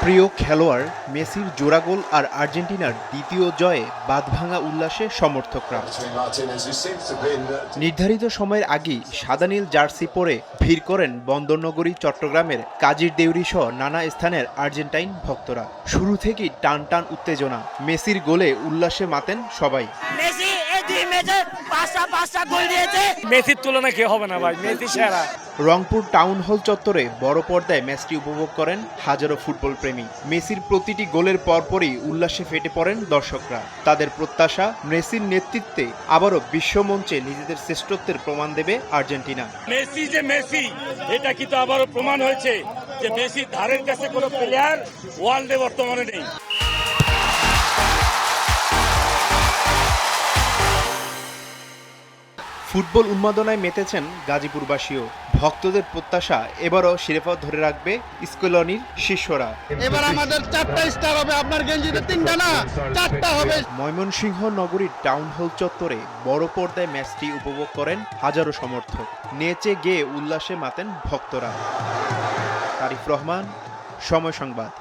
প্রিয় খেলোয়াড় মেসির জোড়া গোল আর আর্জেন্টিনার দ্বিতীয় জয়ে বাঁধভাঙা উল্লাসে সমর্থকরা। নির্ধারিত সময়ের আগেই সাদা নীল জার্সি পরে ভিড় করেন বন্দরনগরী চট্টগ্রামের কাজীর দেউরি সহ নানা স্থানের আর্জেন্টাইন ভক্তরা। শুরু থেকেই টান টান উত্তেজনা, মেসির গোলে উল্লাসে মাতেন সবাই। মেসির তুলনা কে হবে না ভাই, মেসি সেরা। রংপুর টাউন হল চত্বরে বড় পর্দায় ম্যাচটি উপভোগ করেন হাজারো ফুটবল প্রেমী। মেসির প্রতিটি গোলের পরপরই উল্লাসে ফেটে পড়েন দর্শকরা। তাদের প্রত্যাশা, মেসির নেতৃত্বে আবারও বিশ্বমঞ্চে নিজেদের শ্রেষ্ঠত্বের প্রমাণ দেবে আর্জেন্টিনা। মেসি যে মেসি, এটা কিন্তু আবারও প্রমাণ হয়েছে যে মেসির ধারের কাছে কোনো প্লেয়ার ওয়ার্ল্ডে বর্তমানে নেই। ফুটবল উন্মাদনায় মেতেছেন গাজীপুরবাসীও। ভক্তদের প্রত্যাশা, এবারও শিরোপা ধরে রাখবে স্কলনির শিষ্যরা। এবার আমাদের 4টা স্টার হবে, আপনার গেঞ্জিতে 3টা না 4টা হবে। ময়মনসিংহ নগরীর টাউন হল চত্বরে বড় পর্দায় ম্যাচটি উপভোগ করেন হাজারো সমর্থক। নেচে গেয়ে উল্লাসে মাতেন ভক্তরা। তারিফ রহমান, সময় সংবাদ।